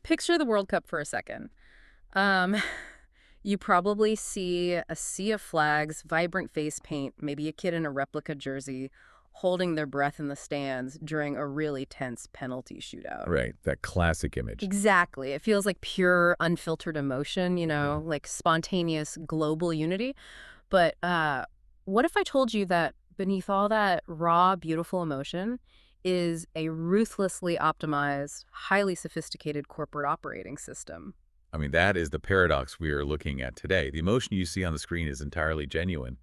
Picture the World Cup for a second. Um, you probably see a sea of flags, vibrant face paint, maybe a kid in a replica jersey, holding their breath in the stands during a really tense penalty shootout. Right, that classic image. Exactly. It feels like pure, unfiltered emotion, like spontaneous global unity. But what if I told you that beneath all that raw, beautiful emotion is a ruthlessly optimized, highly sophisticated corporate operating system? I mean, that is the paradox we are looking at today. The emotion you see on the screen is entirely genuine,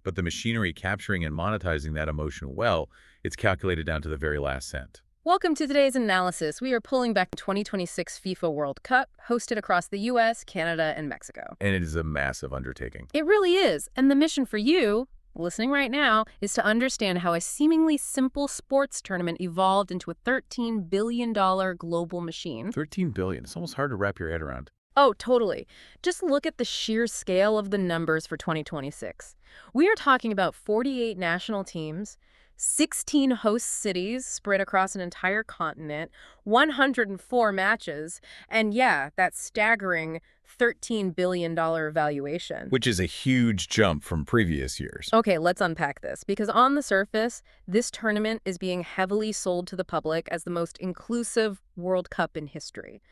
but the machinery capturing and monetizing that emotion well, it's calculated down to the very last cent. Welcome to today's analysis. We are pulling back the 2026 FIFA World Cup, hosted across the US, Canada, and Mexico. And it is a massive undertaking. It really is. And the mission for you, listening right now, is to understand how a seemingly simple sports tournament evolved into a $13 billion global machine. $13 billion. It's almost hard to wrap your head around. Oh, totally. Just look at the sheer scale of the numbers for 2026. We are talking about 48 national teams, 16 host cities spread across an entire continent, 104 matches, and yeah, that staggering $13 billion valuation. Which is a huge jump from previous years. Okay, let's unpack this, because on the surface, this tournament is being heavily sold to the public as the most inclusive World Cup in history.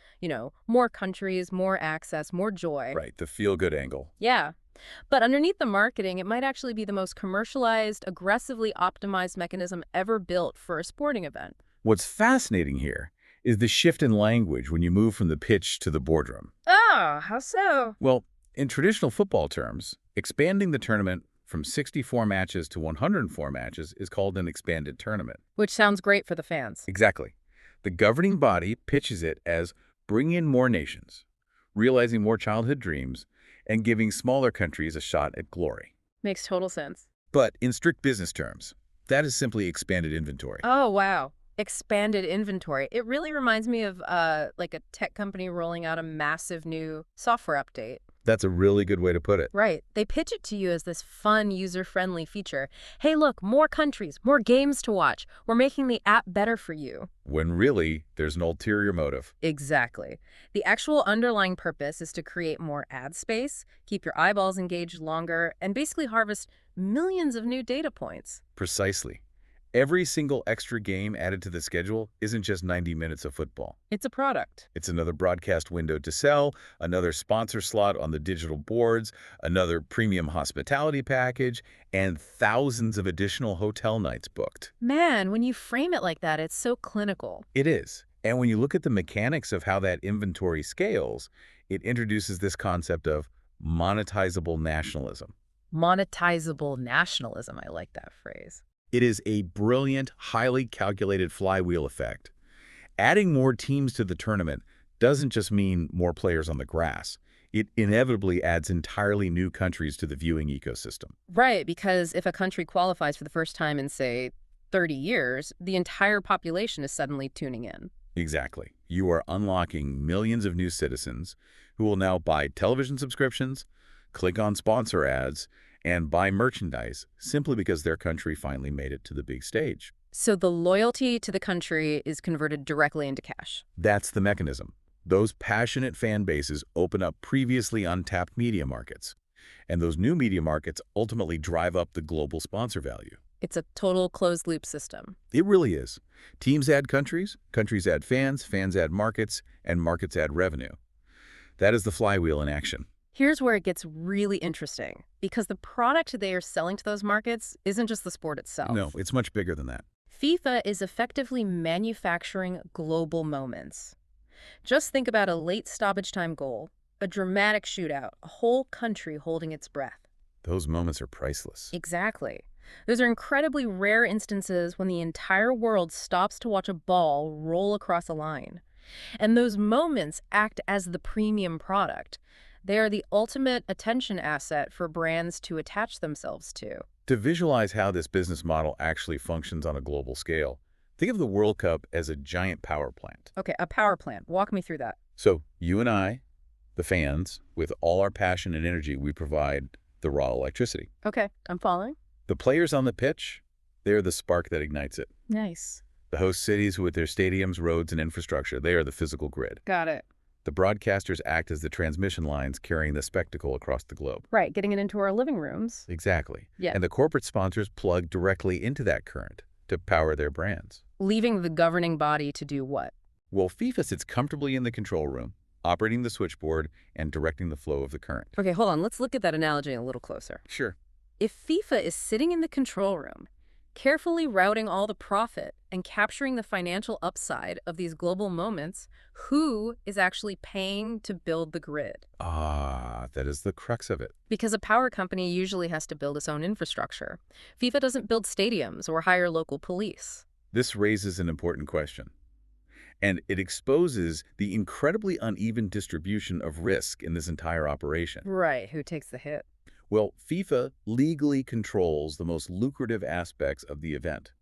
More countries, more access, more joy. Right, the feel-good angle. Yeah. But underneath the marketing, it might actually be the most commercialized, aggressively optimized mechanism ever built for a sporting event. What's fascinating here is the shift in language when you move from the pitch to the boardroom. Oh, how so? Well, in traditional football terms, expanding the tournament from 64 matches to 104 matches is called an expanded tournament. Which sounds great for the fans. Exactly. The governing body pitches it as bringing in more nations, realizing more childhood dreams, and giving smaller countries a shot at glory. Makes total sense. But in strict business terms, that is simply expanded inventory. Oh, wow. Expanded inventory. It really reminds me of like a tech company rolling out a massive new software update. That's a really good way to put it. Right. They pitch it to you as this fun, user-friendly feature. Hey, look, more countries, more games to watch. We're making the app better for you. When really, there's an ulterior motive. Exactly. The actual underlying purpose is to create more ad space, keep your eyeballs engaged longer, and basically harvest millions of new data points. Precisely. Every single extra game added to the schedule isn't just 90 minutes of football. It's a product. It's another broadcast window to sell, another sponsor slot on the digital boards, another premium hospitality package, and thousands of additional hotel nights booked. Man, when you frame it like that, it's so clinical. It is. And when you look at the mechanics of how that inventory scales, it introduces this concept of monetizable nationalism. Monetizable nationalism. I like that phrase. It is a brilliant, highly calculated flywheel effect. Adding more teams to the tournament doesn't just mean more players on the grass. It inevitably adds entirely new countries to the viewing ecosystem. Right, because if a country qualifies for the first time in, say, 30 years, the entire population is suddenly tuning in. Exactly. You are unlocking millions of new citizens who will now buy television subscriptions, click on sponsor ads, and buy merchandise simply because their country finally made it to the big stage. So the loyalty to the country is converted directly into cash. That's the mechanism. Those passionate fan bases open up previously untapped media markets, and those new media markets ultimately drive up the global sponsor value. It's a total closed-loop system. It really is. Teams add countries, countries add fans, fans add markets, and markets add revenue. That is the flywheel in action. Here's where it gets really interesting, because the product they are selling to those markets isn't just the sport itself. No, it's much bigger than that. FIFA is effectively manufacturing global moments. Just think about a late stoppage time goal, a dramatic shootout, a whole country holding its breath. Those moments are priceless. Exactly. Those are incredibly rare instances when the entire world stops to watch a ball roll across a line. And those moments act as the premium product. They are the ultimate attention asset for brands to attach themselves to. To visualize how this business model actually functions on a global scale, think of the World Cup as a giant power plant. Okay, a power plant. Walk me through that. So you and I, the fans, with all our passion and energy, we provide the raw electricity. Okay, I'm following. The players on the pitch, they're the spark that ignites it. Nice. The host cities with their stadiums, roads, and infrastructure, they are the physical grid. Got it. The broadcasters act as the transmission lines carrying the spectacle across the globe. Right, getting it into our living rooms. Exactly. Yeah. And the corporate sponsors plug directly into that current to power their brands. Leaving the governing body to do what? Well, FIFA sits comfortably in the control room, operating the switchboard and directing the flow of the current. Okay, hold on. Let's look at that analogy a little closer. Sure. If FIFA is sitting in the control room, carefully routing all the profit and capturing the financial upside of these global moments, who is actually paying to build the grid? Ah, that is the crux of it. Because a power company usually has to build its own infrastructure. FIFA doesn't build stadiums or hire local police. This raises an important question, and it exposes the incredibly uneven distribution of risk in this entire operation. Right, who takes the hit? Well, FIFA legally controls the most lucrative aspects of the event.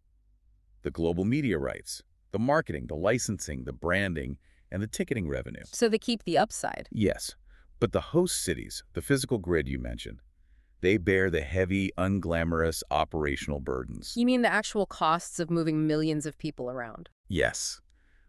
The global media rights, the marketing, the licensing, the branding, and the ticketing revenue. So they keep the upside. Yes, but the host cities, the physical grid you mentioned, they bear the heavy, unglamorous operational burdens. You mean the actual costs of moving millions of people around? Yes.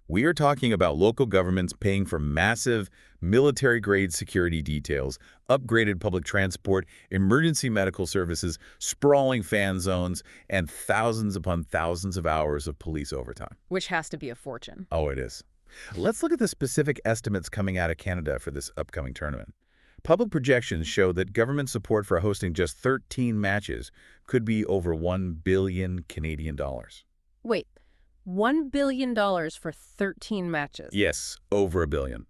We are talking about local governments paying for massive military-grade security details, upgraded public transport, emergency medical services, sprawling fan zones, and thousands upon thousands of hours of police overtime. Which has to be a fortune. Oh, it is. Let's look at the specific estimates coming out of Canada for this upcoming tournament. Public projections show that government support for hosting just 13 matches could be over $1 billion Canadian dollars. Wait, $1 billion for 13 matches? Yes, over $1 billion.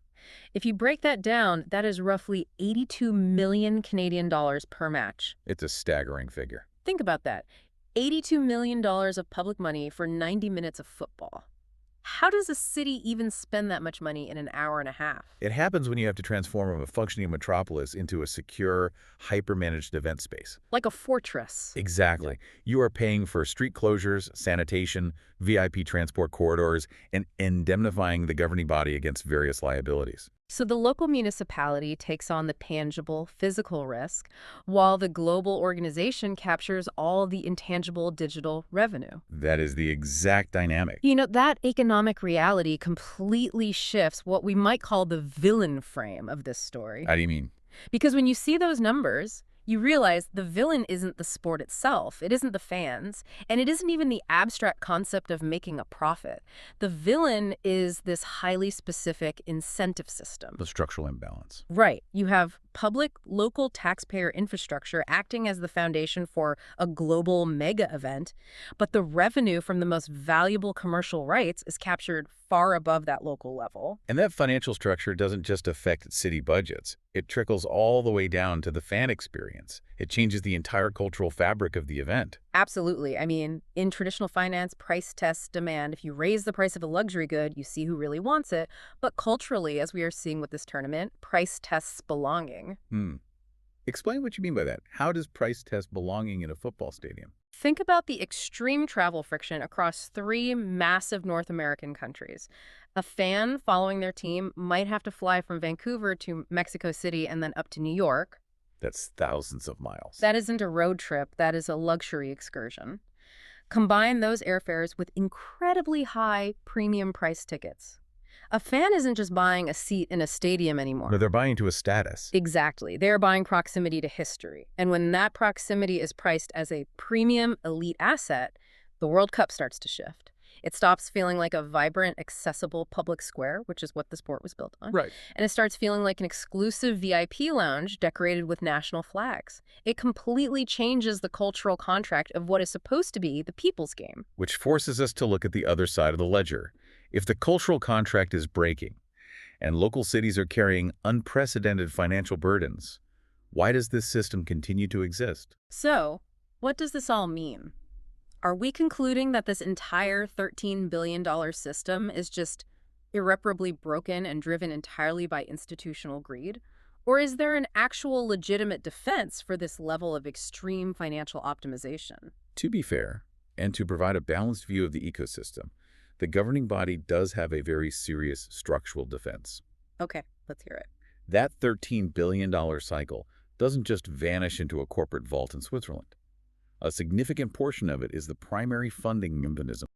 If you break that down, that is roughly 82 million Canadian dollars per match. It's a staggering figure. Think about that. $82 million of public money for 90 minutes of football. How does a city even spend that much money in an hour and a half? It happens when you have to transform a functioning metropolis into a secure, hyper-managed event space. Like a fortress. Exactly. You are paying for street closures, sanitation, VIP transport corridors, and indemnifying the governing body against various liabilities. So the local municipality takes on the tangible, physical risk, while the global organization captures all the intangible digital revenue. That is the exact dynamic. You know, that economic reality completely shifts what we might call the villain frame of this story. How do you mean? Because when you see those numbers, you realize the villain isn't the sport itself, it isn't the fans, and it isn't even the abstract concept of making a profit. The villain is this highly specific incentive system. The structural imbalance. Right. You have public, local taxpayer infrastructure acting as the foundation for a global mega event, but the revenue from the most valuable commercial rights is captured far above that local level. And that financial structure doesn't just affect city budgets. It trickles all the way down to the fan experience. It changes the entire cultural fabric of the event. Absolutely. I mean, in traditional finance, price tests demand. If you raise the price of a luxury good, you see who really wants it. But culturally, as we are seeing with this tournament, price tests belonging. Explain what you mean by that. How does price test belonging in a football stadium? Think about the extreme travel friction across 3 massive North American countries. A fan following their team might have to fly from Vancouver to Mexico City and then up to New York. That's thousands of miles. That isn't a road trip, that is a luxury excursion. Combine those airfares with incredibly high premium price tickets. A fan isn't just buying a seat in a stadium anymore. No, they're buying into a status. Exactly. They're buying proximity to history. And when that proximity is priced as a premium elite asset, the World Cup starts to shift. It stops feeling like a vibrant, accessible public square, which is what the sport was built on. Right. And it starts feeling like an exclusive VIP lounge decorated with national flags. It completely changes the cultural contract of what is supposed to be the people's game. Which forces us to look at the other side of the ledger. If the cultural contract is breaking, and local cities are carrying unprecedented financial burdens, why does this system continue to exist? So, what does this all mean? Are we concluding that this entire $13 billion system is just irreparably broken and driven entirely by institutional greed? Or is there an actual legitimate defense for this level of extreme financial optimization? To be fair, and to provide a balanced view of the ecosystem, the governing body does have a very serious structural defense. Okay, let's hear it. That $13 billion cycle doesn't just vanish into a corporate vault in Switzerland. A significant portion of it is the primary funding mechanism